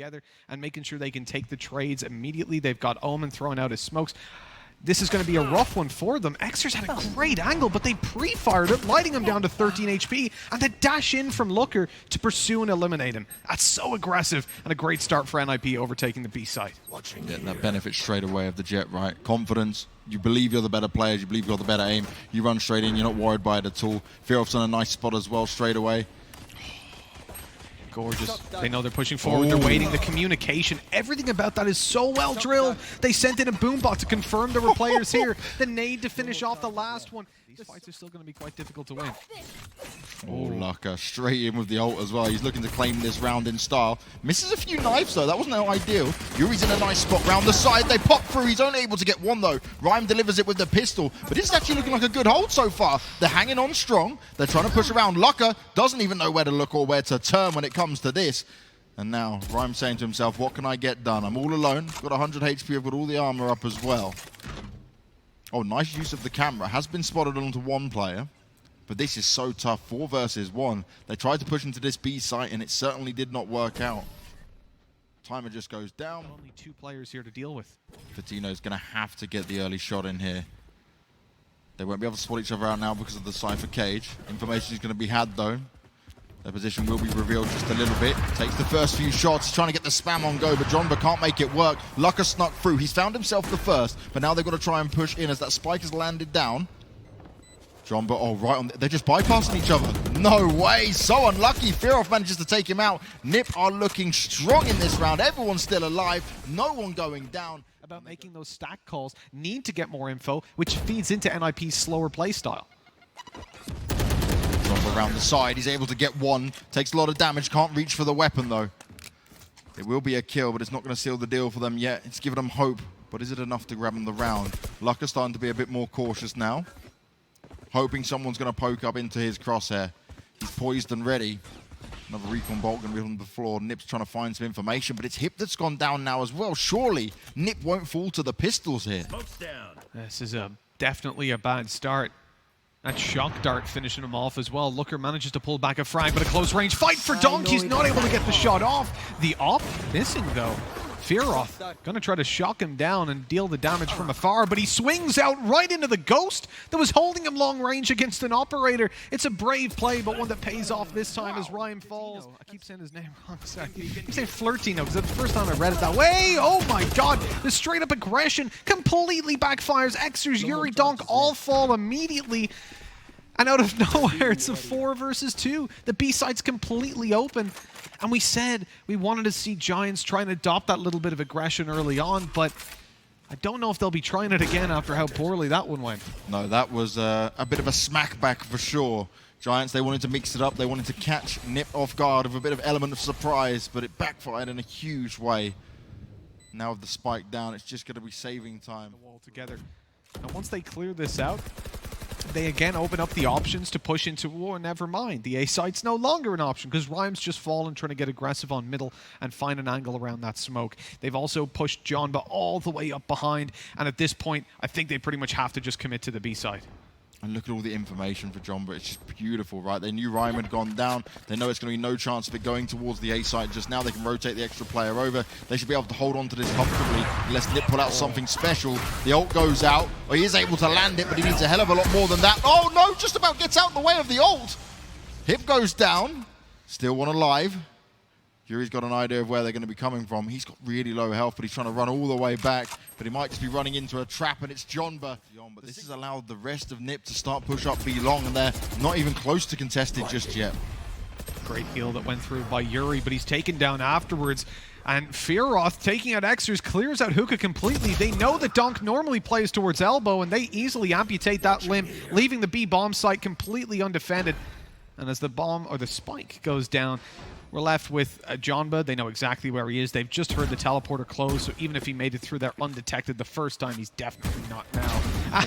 together and making sure they can take the trades immediately. They've got Omen throwing out his smokes. This is going to be a rough one for them. Xer's had a great angle, but they pre-fired it, lighting him down to 13 HP, and then dash in from Looker to pursue and eliminate him. That's so aggressive, and a great start for NIP overtaking the B site. Getting that benefit straight away of the Jet, right? Confidence. You believe you're the better players, you believe you're the better aim. You run straight in, you're not worried by it at all. Fearoff's on a nice spot as well, straight away. Gorgeous. They know they're pushing forward. They're waiting. The communication, everything about that is so well drilled. They sent in a boombot to confirm there were players here. The nade to finish off the last one. These fights are still going to be quite difficult to win. Oh, Laka straight in with the ult as well. He's looking to claim this round in style. Misses a few knives though. That wasn't how ideal. Yuri's in a nice spot round the side. They pop through. He's only able to get one though. Rhyme delivers it with the pistol. But this is actually looking like a good hold so far. They're hanging on strong. They're trying to push around. Laka doesn't even know where to look or where to turn when it comes to this. And now Rhyme saying to himself, what can I get done? I'm all alone. Got 100 HP. I've got all the armor up as well. Oh, nice use of the camera. Has been spotted onto one player. But this is so tough. 4 versus 1. They tried to push into this B site, and it certainly did not work out. Timer just goes down. Only 2 players here to deal with. Fatino's going to have to get the early shot in here. They won't be able to spot each other out now because of the Cypher cage. Information is going to be had, though. Their position will be revealed just a little bit. Takes the first few shots. He's trying to get the spam on go, but Jonba can't make it work. Laka snuck through. He's found himself the first, but now they've got to try and push in as that spike has landed down. Jonba, oh, right on. They're just bypassing each other. No way. So unlucky. Fearoff manages to take him out. NiP are looking strong in this round. Everyone's still alive. No one going down. About making those stack calls, need to get more info, which feeds into NIP's slower play style. Around the side, he's able to get one. Takes a lot of damage, can't reach for the weapon though. It will be a kill, but it's not going to seal the deal for them yet. It's giving them hope, but is it enough to grab them the round? Laka's starting to be a bit more cautious now. Hoping someone's going to poke up into his crosshair. He's poised and ready. Another recon bolt going to be on the floor. NiP's trying to find some information, but it's Hip that's gone down now as well. Surely NiP won't fall to the pistols here. This is definitely a bad start. That shock dart finishing him off as well. Looker manages to pull back a frag, but a close range fight for Donk. He's not able to get the shot off. The op missing though. Fearoff gonna try to shock him down and deal the damage from afar, but he swings out right into the ghost that was holding him long range against an operator. It's a brave play, but one that pays off this time as Rhyme falls. I keep saying his name wrong. Sorry. You say Flirtino, because that's the first time I read it that way. Oh my god, the straight up aggression completely backfires. Xer's, Yuri, Donk all fall immediately. And out of nowhere, it's a 4 versus 2. The B-side's completely open. And we said we wanted to see Giants try and adopt that little bit of aggression early on, but I don't know if they'll be trying it again after how poorly that one went. No, that was a bit of a smackback for sure. Giants, they wanted to mix it up. They wanted to catch NiP off guard with a bit of element of surprise, but it backfired in a huge way. Now with the spike down, it's just going to be saving time. Altogether. And once they clear this out, they again open up the options to push into war. Never mind, the A site's no longer an option because Rhyme's just fallen trying to get aggressive on middle and find an angle around that smoke. They've also pushed Jonba all the way up behind, and at this point, I think they pretty much have to just commit to the B side. And look at all the information for Jonba. It's just beautiful, right? They knew Rhyme had gone down. They know it's going to be no chance of it going towards the A site just now. They can rotate the extra player over. They should be able to hold on to this comfortably unless NiP pull out something special. The ult goes out. Or he is able to land it, but he needs a hell of a lot more than that. Oh no, just about gets out in the way of the ult. Hip goes down. Still one alive. Yuri's got an idea of where they're going to be coming from. He's got really low health, but he's trying to run all the way back. But he might just be running into a trap, and it's Jonba. But this has allowed the rest of NiP to start push up B long, and they're not even close to contested just yet. Great heal that went through by Yuri, but he's taken down afterwards. And Fearoff, taking out Xers, clears out Hookah completely. They know that Donk normally plays towards elbow, and they easily amputate that limb, leaving the B bomb site completely undefended. And as the bomb, or the spike, goes down, we're left with Jonba. They know exactly where he is. They've just heard the teleporter close, so even if he made it through there undetected the first time, he's definitely not now.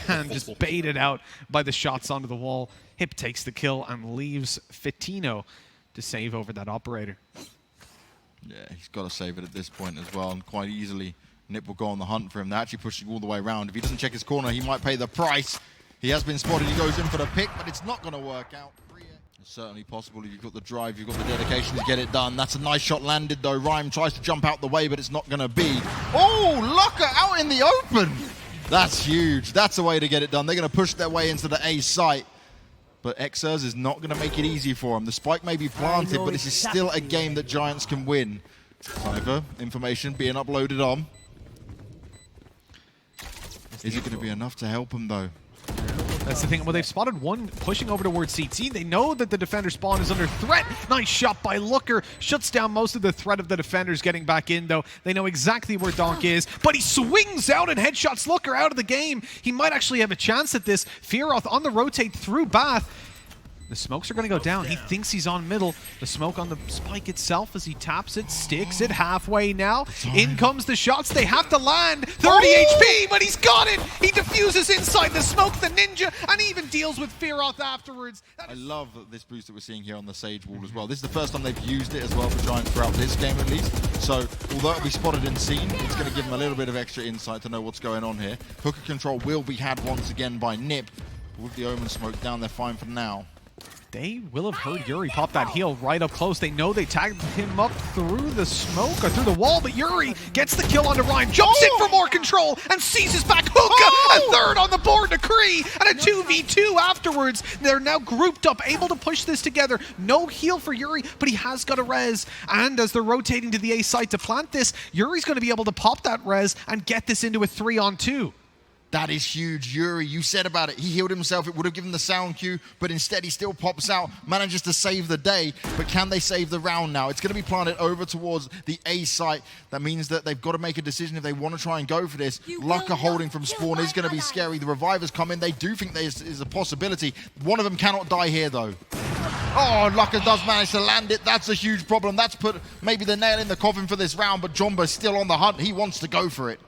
And just baited out by the shots onto the wall. Hip takes the kill and leaves Fatino to save over that operator. Yeah, he's got to save it at this point as well, and quite easily. NiP will go on the hunt for him. They're actually pushing all the way around. If he doesn't check his corner, he might pay the price. He has been spotted. He goes in for the pick, but it's not going to work out. It's certainly possible. You've got the drive, you've got the dedication to get it done. That's a nice shot landed though. Rhyme tries to jump out the way, but it's not going to be. Oh, Lucker out in the open. That's huge. That's a way to get it done. They're going to push their way into the A site. But Xers is not going to make it easy for them. The spike may be planted, but this is still a game that Giants can win. Cypher, information being uploaded on. Is it going to be enough to help them though? That's the thing. Well, they've spotted one pushing over towards CT. They know that the defender spawn is under threat. Nice shot by Looker. Shuts down most of the threat of the defenders getting back in, though. They know exactly where Donk is, but he swings out and headshots Looker out of the game. He might actually have a chance at this. Fearoth on the rotate through Bath. The smokes are going to go down. He thinks he's on middle. The smoke on the spike itself as he taps it, sticks it halfway now. In comes the shots. They have to land. 30 HP, but he's got it. He diffuses inside the smoke, the ninja, and he even deals with Fearoth afterwards. I love this boost that we're seeing here on the Sage wall as well. This is the first time they've used it as well for Giants throughout this game at least. So although it'll be spotted and seen, it's going to give them a little bit of extra insight to know what's going on here. Hooker control will be had once again by Nip. But with the Omen smoke down, they're fine for now. They will have heard Yuri pop that heal right up close. They know they tagged him up through the smoke or through the wall, but Yuri gets the kill onto Ryan, jumps in for more control, and seizes back Hookah. A third on the board to Kree, and a 2v2 afterwards. They're now grouped up, able to push this together. No heal for Yuri, but he has got a res. And as they're rotating to the A site to plant this, Yuri's going to be able to pop that res and get this into a 3-on-2. That is huge. Yuri, you said about it. He healed himself. It would have given the sound cue, but instead he still pops out, manages to save the day. But can they save the round now? It's going to be planted over towards the A site. That means that they've got to make a decision if they want to try and go for this. Lucker holding from spawn is going to be scary. The revivers come in. They do think there is a possibility. One of them cannot die here, though. Oh, Lucker does manage to land it. That's a huge problem. That's put maybe the nail in the coffin for this round, but Jomba's still on the hunt. He wants to go for it.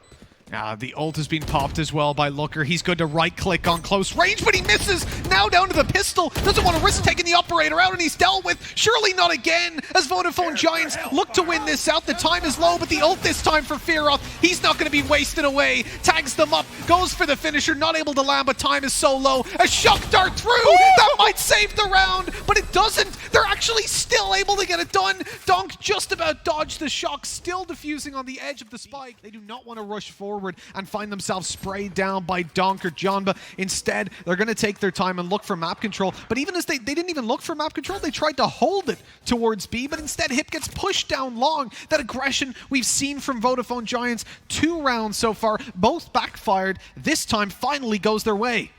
The ult has been popped as well by Looker. He's good to right-click on close range, but he misses. Now down to the pistol. Doesn't want to risk taking the operator out, and he's dealt with. Surely not again, as Vodafone Giants look to win this out. The time is low, but the ult this time for Fearoth. He's not going to be wasted away. Tags them up, goes for the finisher, not able to land, but time is so low. A shock dart through. That might save the round, but it doesn't. They're actually still able to get it done. Donk just about dodged the shock, still diffusing on the edge of the spike. They do not want to rush forward and find themselves sprayed down by Donk or Jonba. Instead, they're going to take their time and look for map control. But even as they didn't even look for map control, they tried to hold it towards B, but instead Hip gets pushed down long. That aggression we've seen from Vodafone Giants, 2 rounds so far, both backfired. This time finally goes their way.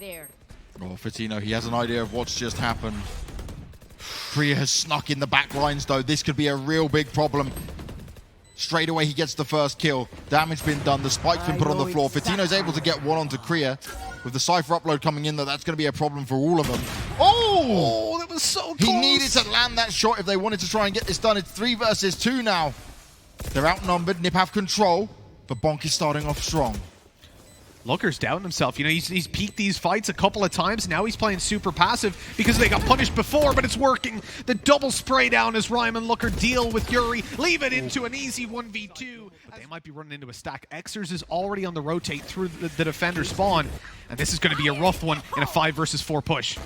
There. Oh, Fatino, he has an idea of what's just happened. Priya has snuck in the back lines, though. This could be a real big problem. Straight away, he gets the first kill. Damage been done. The spike's been put on the floor. Fatino's able to get one onto Kriya. With the Cypher upload coming in, though, that's going to be a problem for all of them. Oh! That was so close. He needed to land that shot if they wanted to try and get this done. It's 3 versus 2 now. They're outnumbered. Nip have control, but Bonk is starting off strong. Looker's doubting himself. You know, he's peaked these fights a couple of times. Now he's playing super passive because they got punished before, but it's working. The double spray down as Rhyme and Looker deal with Yuri. Leave it into an easy 1v2. But they might be running into a stack. Xers is already on the rotate through the defender spawn, and this is going to be a rough one in a 5 versus 4 push.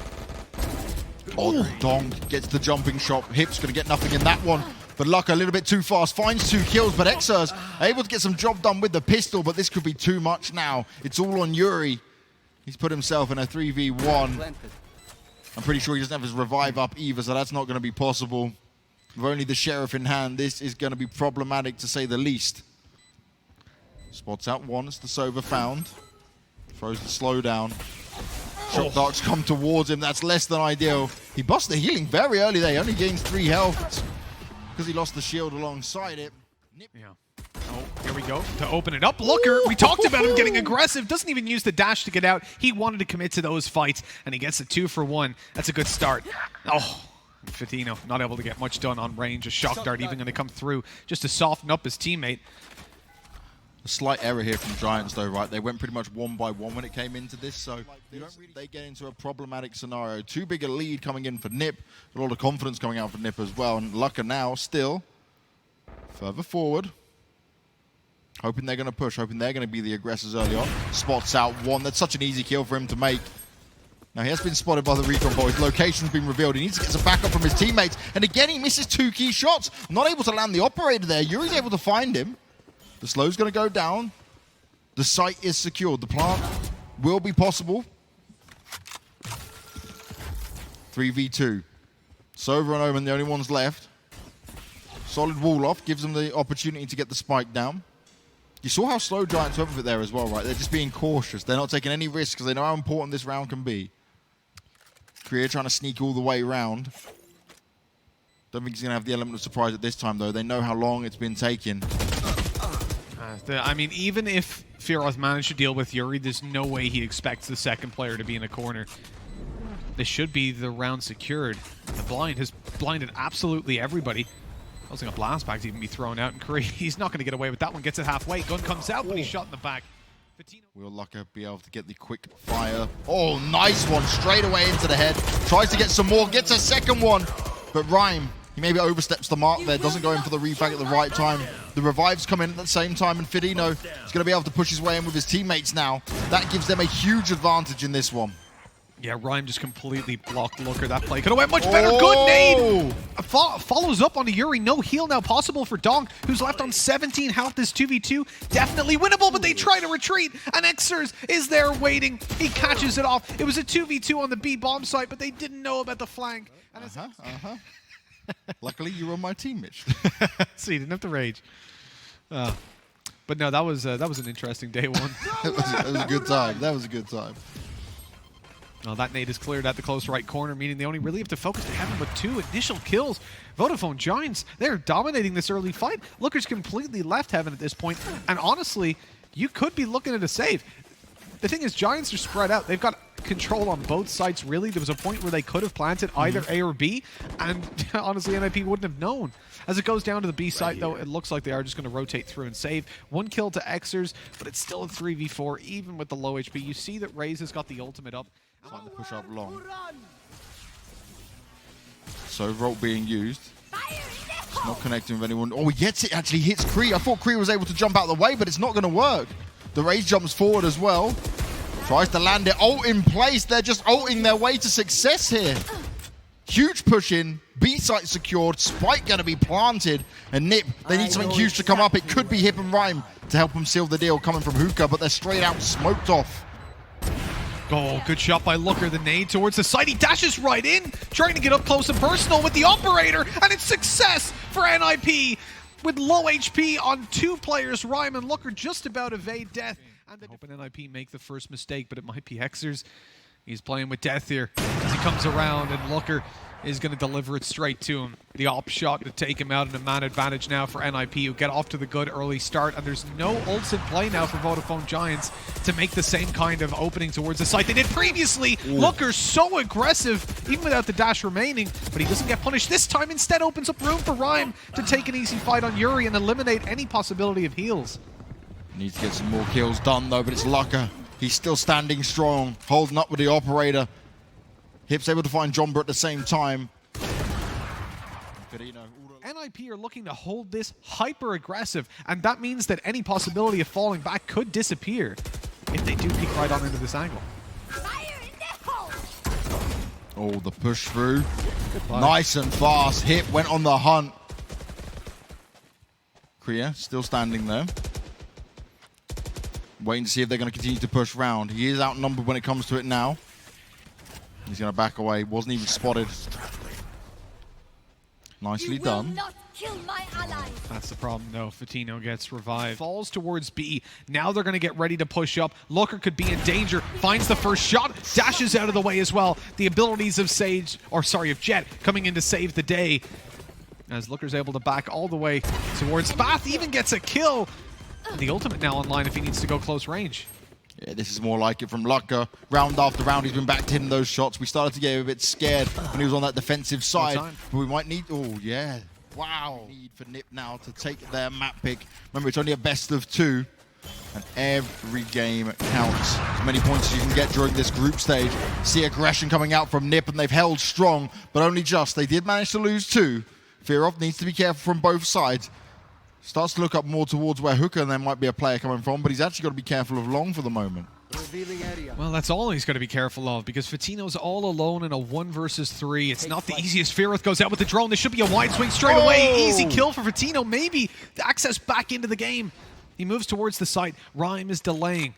Oh, Donk gets the jumping shot. Hip's going to get nothing in that one. But Luck a little bit too fast, finds 2 kills, but Xers able to get some job done with the pistol, but this could be too much now. It's all on Yuri. He's put himself in a 3v1. I'm pretty sure he doesn't have his revive up either, so that's not going to be possible. With only the Sheriff in hand, this is going to be problematic to say the least. Spots out once, the Sova found. Throws the slowdown. Shock darts come towards him, that's less than ideal. He busts the healing very early there, he only gains 3 health. Because he lost the shield alongside it. Yeah. Oh, here we go. To open it up, Looker. We talked about him getting aggressive. Doesn't even use the dash to get out. He wanted to commit to those fights, and he gets a 2 for 1. That's a good start. Oh, Fatino not able to get much done on range. A shock dart even going to come through just to soften up his teammate. A slight error here from Giants, though, right? They went pretty much 1 by 1 when it came into this, so they get into a problematic scenario. Too big a lead coming in for Nip. A lot of confidence coming out for Nip as well. And Lucker now still further forward. Hoping they're going to push, hoping they're going to be the aggressors early on. Spots out 1. That's such an easy kill for him to make. Now he has been spotted by the recon ball. His location's been revealed. He needs to get some backup from his teammates. And again, he misses 2 key shots. Not able to land the operator there. Yuri's able to find him. The slow's going to go down. The site is secured. The plant will be possible. 3v2. Sova and Omen, the only ones left. Solid wall off, gives them the opportunity to get the spike down. You saw how slow Giants went with it there as well, right? They're just being cautious. They're not taking any risks because they know how important this round can be. Korea trying to sneak all the way around. Don't think he's going to have the element of surprise at this time, though. They know how long it's been taking. I mean, even if Firoth managed to deal with Yuri, there's no way he expects the second player to be in a corner. This should be the round secured. The blind has blinded absolutely everybody. Causing a blast back to even be thrown out, and Korea, he's not going to get away with that one. Gets it halfway. Gun comes out, but he's shot in the back. Will Lucker be able to get the quick fire? Oh, nice one. Straight away into the head. Tries to get some more. Gets a second one. But Rhyme, he maybe oversteps the mark there. Doesn't go in for the refag at the right time. The revives come in at the same time, and Fidino is going to be able to push his way in with his teammates now. That gives them a huge advantage in this one. Yeah, Rhyme just completely blocked Looker. That play could have went much better. Good nade! Follows up onto Yuri. No heal now possible for Dong, who's left on 17 health. This 2v2 definitely winnable, but they try to retreat. And Xers is there waiting. He catches it off. It was a 2v2 on the B bomb site, but they didn't know about the flank. Luckily, you were on my team, Mitch. So you didn't have to rage. But no, that was an interesting day one. That was a good time. That was a good time. Well, that nade is cleared at the close right corner, meaning they only really have to focus to Heaven with 2 initial kills. Vodafone Giants, they're dominating this early fight. Looker's completely left Heaven at this point, and honestly, you could be looking at a save. The thing is, Giants are spread out. They've got control on both sides, really. There was a point where they could have planted either A or B, and honestly, NIP wouldn't have known. As it goes down to the B site, though, it looks like they are just going to rotate through and save. 1 kill to Xers, but it's still a 3v4, even with the low HP. You see that Raze has got the ultimate up. Trying to push up long. So Volt being used. It's not connecting with anyone. Oh, he gets it, actually hits Kree. I thought Kree was able to jump out of the way, but it's not going to work. The Raze jumps forward as well. Tries to land it. Ult in place. They're just ulting their way to success here. Huge push in. B site secured. Spike going to be planted. And Nip, they need something huge to come up. It could be Hip and Rhyme to help them seal the deal coming from Hookah, but they're straight out smoked off. Oh, good shot by Looker. The nade towards the side. He dashes right in, trying to get up close and personal with the operator, and it's success for NIP with low HP on 2 players. Rhyme and Looker just about evade death. And hoping NIP make the first mistake, but it might be Xers. He's playing with death here as he comes around, and Looker is going to deliver it straight to him. The op shot to take him out, and a man advantage now for NIP, who get off to the good early start, and there's no ults in play now for Vodafone Giants to make the same kind of opening towards the site they did previously. Ooh. Looker so aggressive, even without the dash remaining, but he doesn't get punished this time. Instead opens up room for Rhyme to take an easy fight on Yuri and eliminate any possibility of heals. Needs to get some more kills done though, but it's Lucker. He's still standing strong, holding up with the operator. Hip's able to find Jomba at the same time. NIP are looking to hold this hyper-aggressive, and that means that any possibility of falling back could disappear if they do peek right on into this angle. Oh, the push through. Nice and fast. Hip went on the hunt. Kriya still standing there. Waiting to see if they're going to continue to push round. He is outnumbered when it comes to it now. He's going to back away. Wasn't even spotted. Nicely done. That's the problem, though. Fatino gets revived. Falls towards B. Now they're going to get ready to push up. Looker could be in danger. Finds the first shot. Dashes out of the way as well. The abilities of of Jet coming in to save the day. As Looker's able to back all the way towards Bath. Even gets a kill. The ultimate now online if he needs to go close range. Yeah, this is more like it from Lucker. Round after round, he's been back hitting those shots. We started to get a bit scared when he was on that defensive side. But we might need... Oh, yeah. Wow. Need for Nip now to take their map pick. Remember, it's only a best of 2. And every game counts. As many points as you can get during this group stage. See aggression coming out from Nip, and they've held strong, but only just. They did manage to lose 2. Firov needs to be careful from both sides. Starts to look up more towards where Hooker and there might be a player coming from, but he's actually got to be careful of Long for the moment. Revealing area. Well, that's all he's got to be careful of, because Fatino's all alone in a 1 versus 3. It's not the easiest. Fearoth goes out with the drone. This should be a wide swing straight away. Easy kill for Fatino. Maybe access back into the game. He moves towards the site. Rhyme is delaying.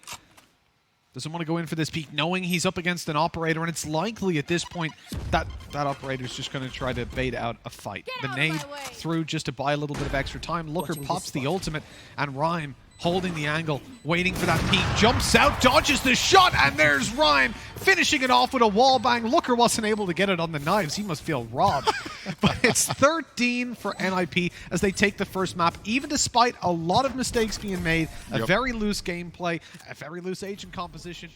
Doesn't want to go in for this peek, knowing he's up against an operator, and it's likely at this point that that operator's just going to try to bait out a fight. The nade through just to buy a little bit of extra time. Looker pops the ultimate, and Rhyme holding the angle, waiting for that peek, jumps out, dodges the shot, and there's Rhyme finishing it off with a wall bang. Looker wasn't able to get it on the knives. He must feel robbed. But it's 13 for NIP as they take the first map, even despite a lot of mistakes being made, a very loose gameplay, a very loose agent composition.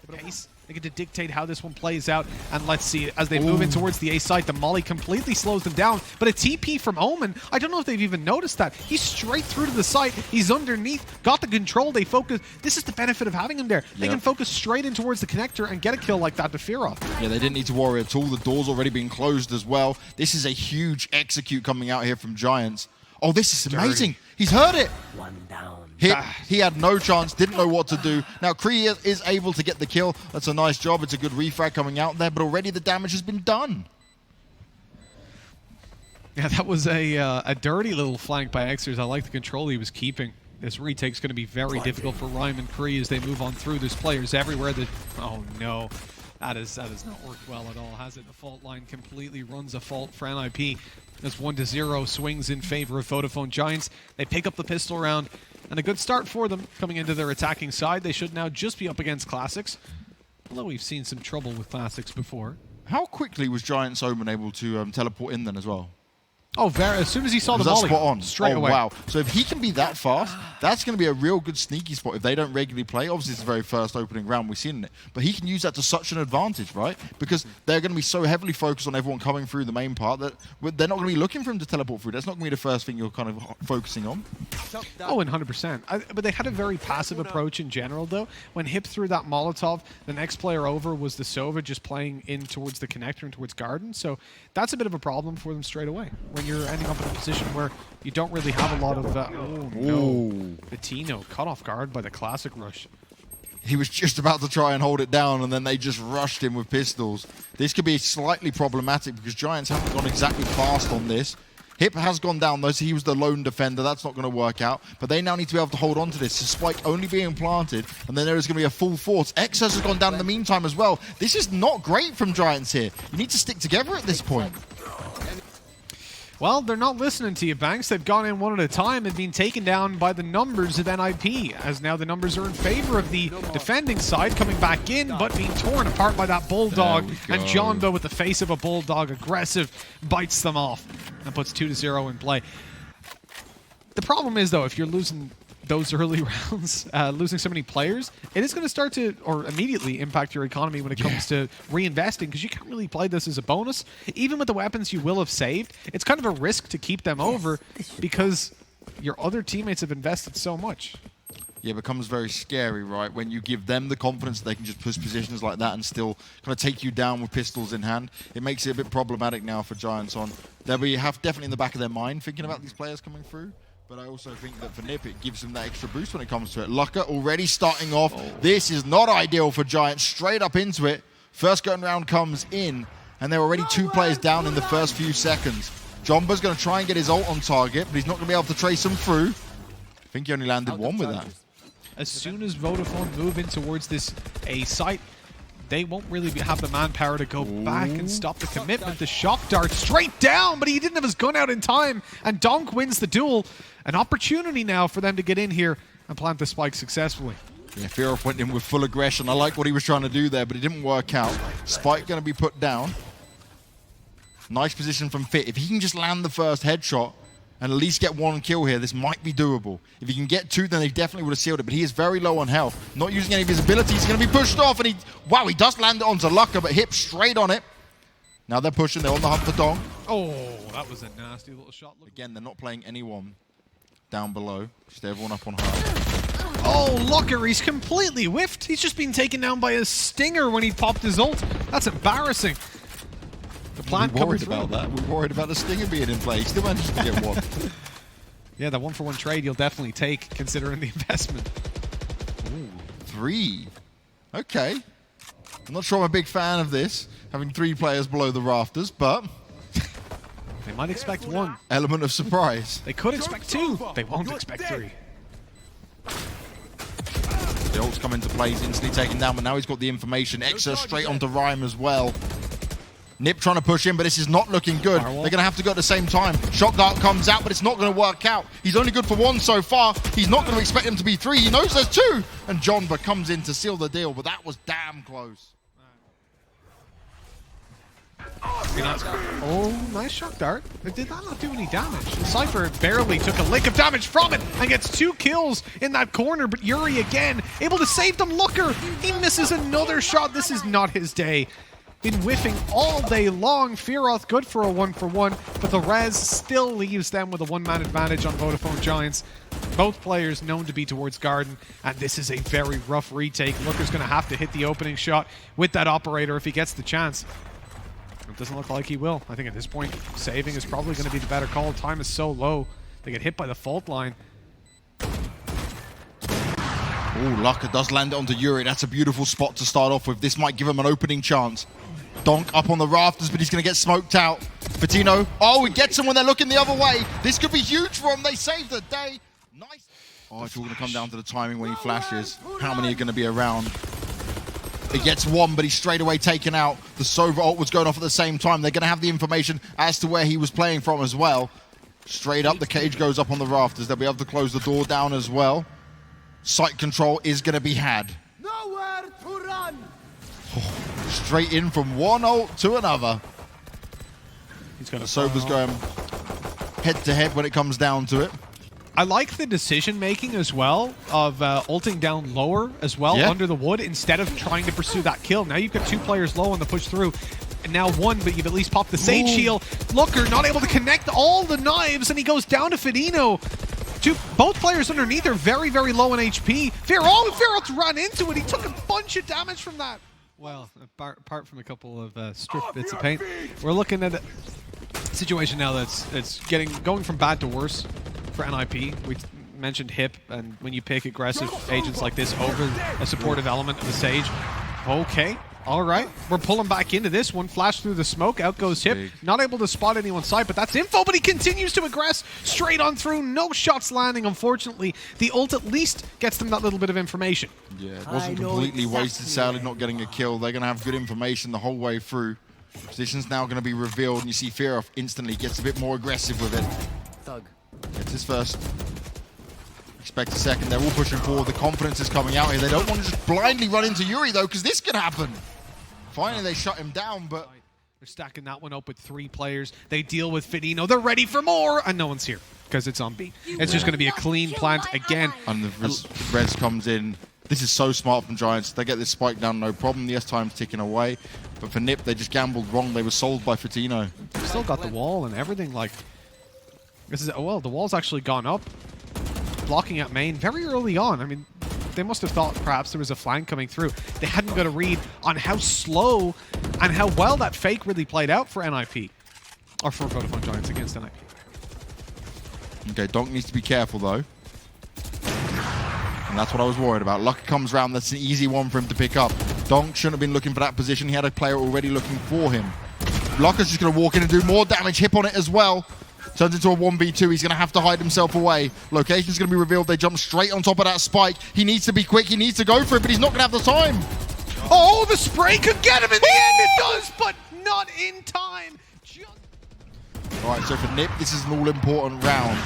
The pace, they get to dictate how this one plays out, and let's see, as they move in towards the A site, the molly completely slows them down, but a TP from Omen, I don't know if they've even noticed that. He's straight through to the site, he's underneath, got the control, they focus. This is the benefit of having him there. They can focus straight in towards the connector and get a kill like that to Fearoth. Yeah, they didn't need to worry at all. The door's already been closed as well. This is a huge execute coming out here from Giants. Oh, this is amazing. He's heard it. One down. He had no chance, didn't know what to do. Now, Kree is able to get the kill. That's a nice job. It's a good refrag coming out there, but already the damage has been done. Yeah, that was a dirty little flank by Xers. I like the control he was keeping. This retake's going to be very difficult for Rhyme and Kree as they move on through. There's players everywhere that... Oh, no. That has not worked well at all, has it? The fault line completely runs a fault for NIP. As 1-0 swings in favor of Vodafone Giants. They pick up the pistol round, and a good start for them coming into their attacking side. They should now just be up against Classics, although we've seen some trouble with Classics before. How quickly was Giants Omen able to teleport in then as well? Oh, as soon as he saw the volley, spot on? straight away. Wow. So if he can be that fast, that's going to be a real good sneaky spot if they don't regularly play. Obviously, it's the very first opening round we've seen it. But he can use that to such an advantage, right? Because they're going to be so heavily focused on everyone coming through the main part that they're not going to be looking for him to teleport through. That's not going to be the first thing you're kind of focusing on. Oh, 100%. But they had a very passive approach in general, though. When Hip threw that Molotov, the next player over was the Sova just playing in towards the connector and towards Garden. So that's a bit of a problem for them straight away. When you're ending up in a position where you don't really have a lot of... oh, no. Fatino caught off guard by the classic rush. He was just about to try and hold it down, and then they just rushed him with pistols. This could be slightly problematic because Giants haven't gone exactly fast on this. Hip has gone down, though, so he was the lone defender. That's not going to work out. But they now need to be able to hold on to this. So Spike only being planted, and then there is going to be a full force. Xers has gone down in the meantime as well. This is not great from Giants here. You need to stick together at this point. Well, they're not listening to you, Banks. They've gone in one at a time and been taken down by the numbers of NIP, as now the numbers are in favor of the defending side, coming back in, but being torn apart by that Bulldog. And John Doe, with the face of a Bulldog, aggressive, bites them off and puts 2-0 in play. The problem is, though, if you're losing those early rounds, losing so many players, it is going to start to, or immediately impact your economy when it comes to reinvesting, because you can't really play this as a bonus. Even with the weapons you will have saved, it's kind of a risk to keep them over because your other teammates have invested so much. Yeah, it becomes very scary, right? When you give them the confidence that they can just push positions like that and still kind of take you down with pistols in hand. It makes it a bit problematic now for Giants on. They'll be definitely in the back of their mind thinking about these players coming through. But I also think that for NIP, it gives them that extra boost when it comes to it. Lucker already starting off. This is not ideal for Giants. Straight up into it. First going round comes in, and they're already 2 players down in the first few seconds. Jomba's going to try and get his ult on target, but he's not going to be able to trace them through. I think he only landed 1 with that. As soon as Vodafone move in towards this A site, they won't really have the manpower to go back and stop the commitment. The shock dart straight down, but he didn't have his gun out in time, and Donk wins the duel. An opportunity now for them to get in here and plant the spike successfully. Yeah, Fearoth went in with full aggression. I like what he was trying to do there, but it didn't work out. Spike going to be put down. Nice position from Fit. If he can just land the first headshot and at least get 1 kill here, this might be doable. If he can get 2, then they definitely would have sealed it, but he is very low on health. Not using any of his abilities. He's going to be pushed off, and wow, he does land it onto Lucker, but Hip straight on it. Now they're pushing. They're on the hunt for Dong. Oh, that was a nasty little shot. Again, they're not playing anyone down below. Just everyone up on high. Oh, Lucker, he's completely whiffed. He's just been taken down by a stinger when he popped his ult. That's embarrassing. The plant we worried about that. We're worried about the stinger being in play. He still managed to get 1. Yeah, that 1-for-1 trade you'll definitely take, considering the investment. Ooh, 3. Okay. I'm not sure I'm a big fan of this, having 3 players below the rafters, but They might expect 1. element of surprise. They could expect 2. They won't expect 3. The ult's come into play, he's instantly taken down, but now he's got the information. Exa straight onto Rhyme as well. Nip trying to push in, but this is not looking good. Firewall. They're going to have to go at the same time. Shock Dart comes out, but it's not going to work out. He's only good for 1 so far. He's not going to expect him to be 3. He knows there's 2. And Jonba comes in to seal the deal, but that was damn close. Oh, nice shock dart. But did that not do any damage? Cypher barely took a lick of damage from it and gets 2 kills in that corner, but Yuri again able to save them. Looker, he misses another shot. This is not his day. Been whiffing all day long. Fearoth good for a 1-for-1, but the res still leaves them with a 1-man advantage on Vodafone Giants. Both players known to be towards Garden, and this is a very rough retake. Looker's going to have to hit the opening shot with that operator if he gets the chance. It doesn't look like he will. I think at this point, saving is probably going to be the better call. Time is so low. They get hit by the fault line. Oh, Lucker does land it onto Yuri. That's a beautiful spot to start off with. This might give him an opening chance. Donk up on the rafters, but he's going to get smoked out. Patino, oh, he gets him when they're looking the other way. This could be huge for him. They saved the day. Nice. Oh, it's all going to come down to the timing when he flashes. How many are going to be around? He gets 1, but he's straight away taken out. The Sova ult was going off at the same time. They're going to have the information as to where he was playing from as well. Straight up, the cage goes up on the rafters. They'll be able to close the door down as well. Site control is going to be had. Nowhere to run. Straight in from one ult to another. He's going to Sova's going head-to-head when it comes down to it. I like the decision making as well of ulting down lower as well under the wood instead of trying to pursue that kill. Now you've got 2 players low on the push through. And now 1, but you've at least popped the Sage heal. Looker not able to connect all the knives, and he goes down to Fedino. Both players underneath are very, very low on HP. Fearoth ran into it. He took a bunch of damage from that. Well, apart from a couple of strip bits of paint, we're looking at a situation now that's going from bad to worse for NIP. We mentioned Hip, and when you pick aggressive agents like this over a supportive element of the Sage, okay. All right, we're pulling back into this one. Flash through the smoke, out goes Hip. Not able to spot anyone's side, but that's info, but he continues to aggress straight on through. No shots landing, unfortunately. The ult at least gets them that little bit of information. Yeah, it wasn't completely wasted, sadly, not getting a kill. They're going to have good information the whole way through. Position's now going to be revealed, and you see Fearoth instantly gets a bit more aggressive with it. Thug. Gets his first. Expect a second. They're all pushing forward. The confidence is coming out here. They don't want to just blindly run into Yuri, though, because this could happen. Finally, they shut him down, but they're stacking that one up with 3 players. They deal with Fedino. They're ready for more, and no one's here because it's on B. It's just going to be a clean plant again. And the res comes in. This is so smart from Giants. They get this spike down, no problem. The S-time's ticking away. But for Nip, they just gambled wrong. They were sold by Fedino. Still got the wall and everything. Like this is well, the wall's actually gone up, blocking at main very early on. I mean, they must have thought perhaps there was a flank coming through. They hadn't got a read on how slow and how well that fake really played out for NIP. Or for Vodafone Giants against NIP. Okay, Donk needs to be careful, though. And that's what I was worried about. Luck comes around. That's an easy one for him to pick up. Donk shouldn't have been looking for that position. He had a player already looking for him. Lucker's just going to walk in and do more damage. Hip on it as well. Turns into a 1v2. He's going to have to hide himself away. Location's going to be revealed. They jump straight on top of that spike. He needs to be quick. He needs to go for it, but he's not going to have the time. Oh, the spray could get him in the end. It does, but not in time. All right, so for Nip, this is an all-important round.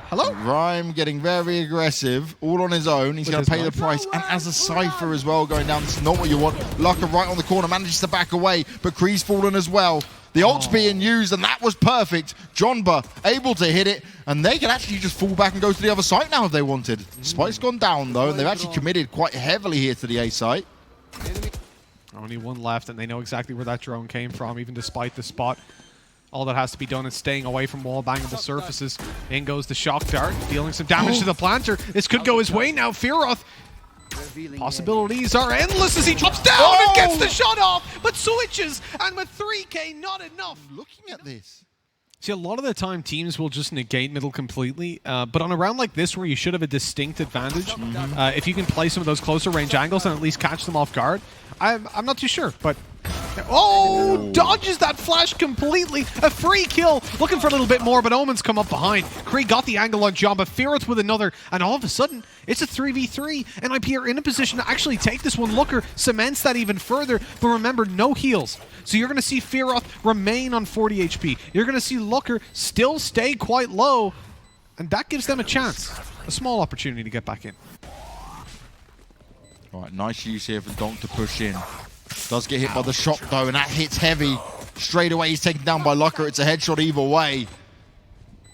Hello? Rhyme getting very aggressive, all on his own. He's going to pay the price. And as a Cypher as well going down, this is not what you want. Lucker right on the corner, manages to back away, but Kree's fallen as well. The ult's being used, and that was perfect. Jonba able to hit it, and they can actually just fall back and go to the other site now if they wanted. Spike's gone down, though, and they've actually committed quite heavily here to the A site. Only 1 left, and they know exactly where that drone came from, even despite the spot. All that has to be done is staying away from wall-bangable surfaces. In goes the shock dart, dealing some damage to the planter. This could go his way now. Fearoth. Possibilities are endless as he drops down and gets the shot off, but switches, and with 3K, not enough. Looking at this. See, a lot of the time teams will just negate middle completely, but on a round like this where you should have a distinct advantage, if you can play some of those closer range angles and at least catch them off guard, I'm not too sure, but... Oh, dodges that flash completely. A free kill. Looking for a little bit more, but Omen's come up behind. Kree got the angle on John, but Fearoth with another, and all of a sudden, it's a 3v3. NIP are in a position to actually take this one. Looker cements that even further, but remember, no heals. So you're going to see Fearoth remain on 40 HP. You're going to see Looker still stay quite low, and that gives them a chance. A small opportunity to get back in. All right, nice use here for Donk to push in. Does get hit by the shot though, and that hits heavy. Straight away, he's taken down by Lucker. It's a headshot either way.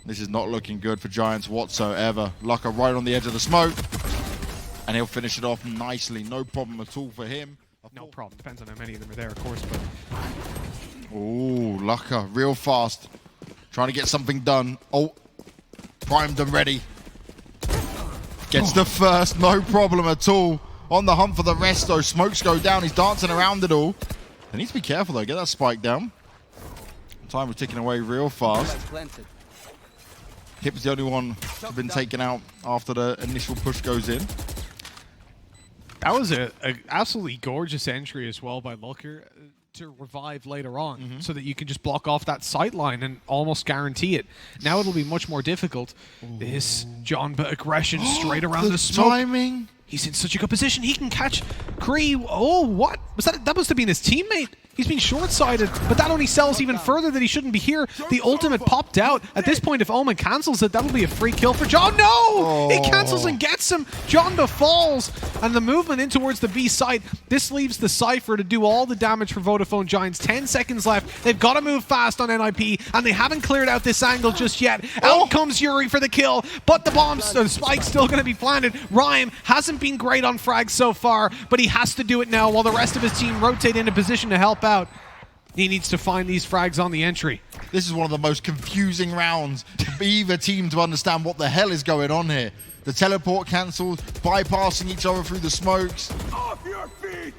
This is not looking good for Giants whatsoever. Lucker right on the edge of the smoke, and he'll finish it off nicely. No problem at all for him. No problem. Depends on how many of them are there, of course. But oh, Lucker, real fast. Trying to get something done. Oh, primed and ready. Gets the first, no problem at all. On the hunt for the rest, though. Smokes go down. He's dancing around it all. They need to be careful, though. Get that spike down. Time was ticking away real fast. Hip's the only one who's been taken out after the initial push goes in. that was a absolutely gorgeous entry as well by Looker to revive later on, so that you can just block off that sight line and almost guarantee it. Now it'll be much more difficult. This Jonba aggression straight around the smoke. Timing. He's in such a good position. He can catch Kree. Oh, what? Was that? That must have been his teammate. He's been short-sighted, but that only sells even further that he shouldn't be here. The ultimate popped out. At this point, if Omen cancels it, that'll be a free kill for John. No! Oh. He cancels and gets him. Jonba falls, and the movement in towards the B site. This leaves the Cypher to do all the damage for Vodafone Giants. 10 seconds left. They've got to move fast on NIP, and they haven't cleared out this angle just yet. Out comes Yuri for the kill, but the spike's still going to be planted. Rhyme hasn't been great on frags so far, but he has to do it now while the rest of his team rotate into position to help out. He needs to find these frags on the entry. This is one of the most confusing rounds for either team to understand what the hell is going on here. The teleport cancelled, bypassing each other through the smokes. Off your feet!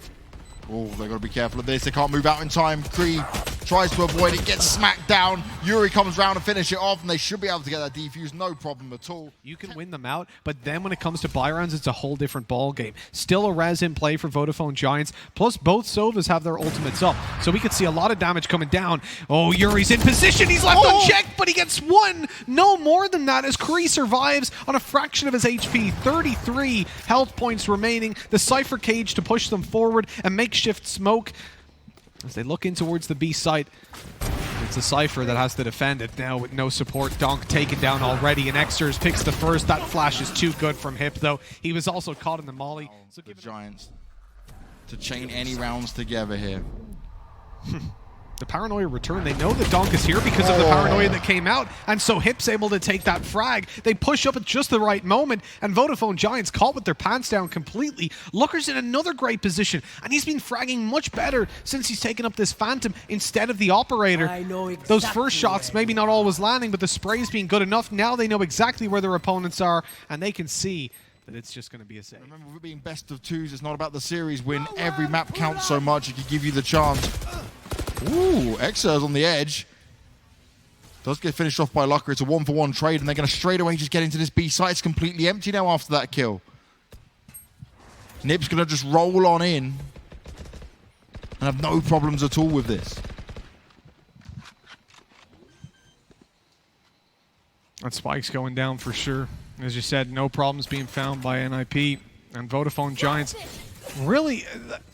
Oh, they've got to be careful of this. They can't move out in time. Kree tries to avoid it, gets smacked down. Yuri comes round to finish it off, and they should be able to get that defuse. No problem at all. You can win them out, but then when it comes to buy rounds, it's a whole different ball game. Still a res in play for Vodafone Giants, plus both Sovas have their ultimates up, so we could see a lot of damage coming down. Oh, Yuri's in position. He's left unchecked, but he gets one. No more than that as Kree survives on a fraction of his HP. 33 health points remaining. The Cypher cage to push them forward and makeshift smoke. As they look in towards the B site, it's a Cypher that has to defend it now with no support. Donk taken down already, and Exers picks the first. That flash is too good from Hip, though. He was also caught in the molly. So the Giants to chain any rounds together here. The paranoia return. They know that Donk is here because of the paranoia that came out, and so Hip's able to take that frag. They push up at just the right moment, and Vodafone Giants caught with their pants down completely. Looker's in another great position, and he's been fragging much better since he's taken up this Phantom instead of the Operator. I know exactly. Those first shots maybe not always landing, but the spray's being good enough. Now they know exactly where their opponents are, and they can see that it's just going to be a save. Remember, we're being best of twos. It's not about the series win. Every map counts so much. It can give you the chance. Ooh, Exer's on the edge. Does get finished off by Lucker. It's a 1-for-1 trade, and they're going to straight away just get into this B site. It's completely empty now after that kill. Nip's going to just roll on in and have no problems at all with this. That spike's going down for sure. As you said, no problems being found by NIP and Vodafone Giants. Really,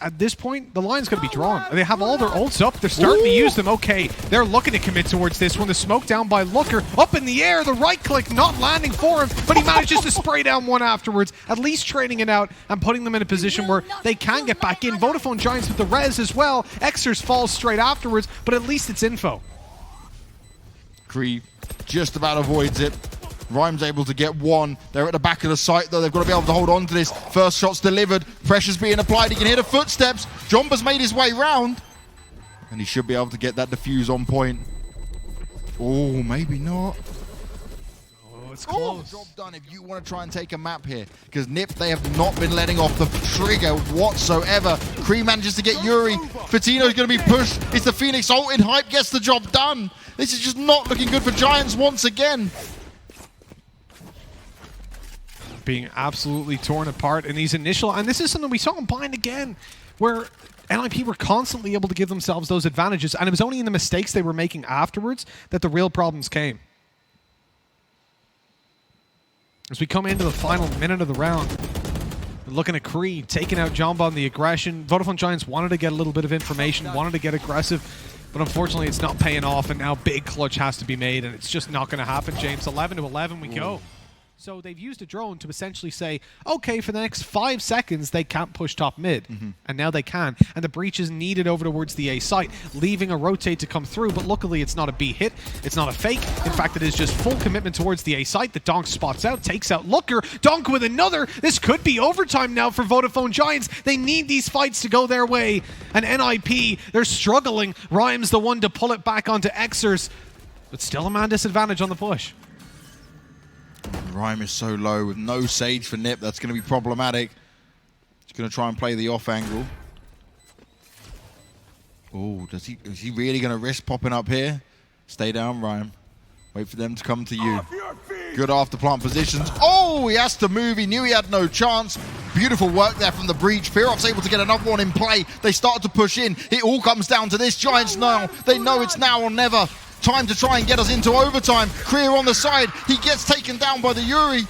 at this point, the line's going to be drawn. They have all their ults up. They're starting to use them. Okay, they're looking to commit towards this one. The smoke down by Looker. Up in the air, the right click not landing for him, but he manages to spray down one afterwards, at least trading it out and putting them in a position where they can get back in. Vodafone Giants with the res as well. Exers falls straight afterwards, but at least it's info. Kree just about avoids it. Rhyme's able to get one. They're at the back of the site, though. They've got to be able to hold on to this. First shot's delivered. Pressure's being applied. He can hear the footsteps. Jomba's made his way round. And he should be able to get that defuse on point. Oh, maybe not. it's close. Job done if you want to try and take a map here. Because Nip, they have not been letting off the trigger whatsoever. Kree manages to get Yuri. Fatino's going to be pushed. It's the Phoenix ult in hype, gets the job done. This is just not looking good for Giants once again. Being absolutely torn apart in these initial, and this is something we saw in Bind again, where NIP were constantly able to give themselves those advantages, and it was only in the mistakes they were making afterwards that the real problems came. As we come into the final minute of the round, we're looking at Kree taking out Jamba on the aggression. Vodafone Giants wanted to get a little bit of information, wanted to get aggressive, but unfortunately it's not paying off, and now big clutch has to be made, and it's just not going to happen, James. 11-11 we go. So they've used a drone to essentially say, okay, for the next 5 seconds, they can't push top mid. And now they can. And the breach is needed over towards the A site, leaving a rotate to come through. But luckily, it's not a B hit. It's not a fake. In fact, it is just full commitment towards the A site. The Donk spots out, takes out Looker. Donk with another. This could be overtime now for Vodafone Giants. They need these fights to go their way. And NIP, they're struggling. Rhyme's the one to pull it back onto Xers. But still a man disadvantage on the push. Rhyme is so low with no Sage for Nip. That's going to be problematic. He's going to try and play the off angle. Oh, is he really going to risk popping up here? Stay down, Rhyme. Wait for them to come to you. Good after plant positions. Oh, he has to move. He knew he had no chance. Beautiful work there from the breach. Fearoff's able to get another one in play. They start to push in. It all comes down to this. Giants now. They know it's now or never. Time to try and get us into overtime. Kriya on the side. He gets taken down by the Yuri.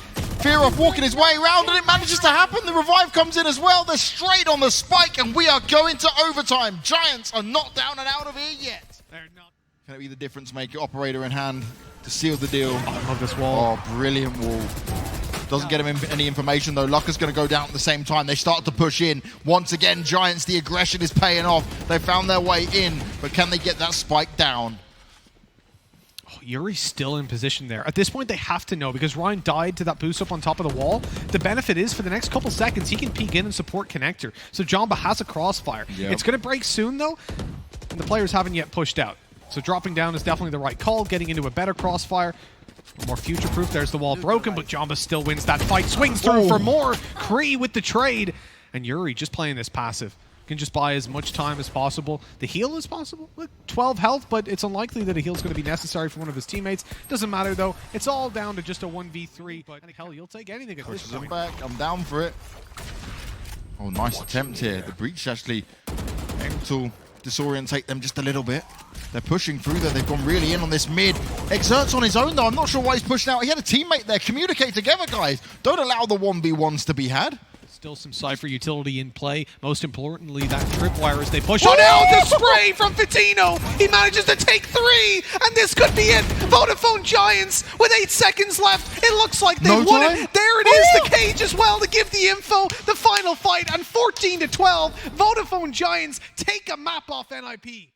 Fearoff walking his way around, and it manages to happen. The revive comes in as well. They're straight on the spike, and we are going to overtime. Giants are not down and out of here yet. They're not. Can it be the difference maker? Operator in hand to seal the deal. I love this wall. Oh, brilliant wall. Doesn't get him any information, though. Lucker's going to go down at the same time. They start to push in. Once again, Giants, the aggression is paying off. They found their way in, but can they get that spike down? Yuri's still in position there. At this point, they have to know, because Ryan died to that boost up on top of the wall. The benefit is, for the next couple seconds, he can peek in and support Connector. So Jamba has a crossfire. Yep. It's going to break soon, though, and the players haven't yet pushed out. So dropping down is definitely the right call, getting into a better crossfire. More future-proof. There's the wall broken, but Jamba still wins that fight. Swings through for more. Kree with the trade. And Yuri just playing this passive. Can just buy as much time as possible. The heal is possible. Look, 12 health, but it's unlikely that a heal is going to be necessary for one of his teammates. Doesn't matter, though. It's all down to just a 1v3. But hell, you'll take anything at this point. Back. I'm down for it. Oh, nice attempt here. The breach actually able to disorientate them just a little bit. They're pushing through there. They've gone really in on this mid. Exert's on his own, though. I'm not sure why he's pushing out. He had a teammate there. Communicate together, guys. Don't allow the 1v1s to be had. Still some Cypher utility in play. Most importantly, that tripwire as they push on out. The spray from Fatino. He manages to take 3, and this could be it. Vodafone Giants with 8 seconds left. It looks like they won it. There it is, the cage as well to give the info. The final fight, and 14-12. Vodafone Giants take a map off NIP.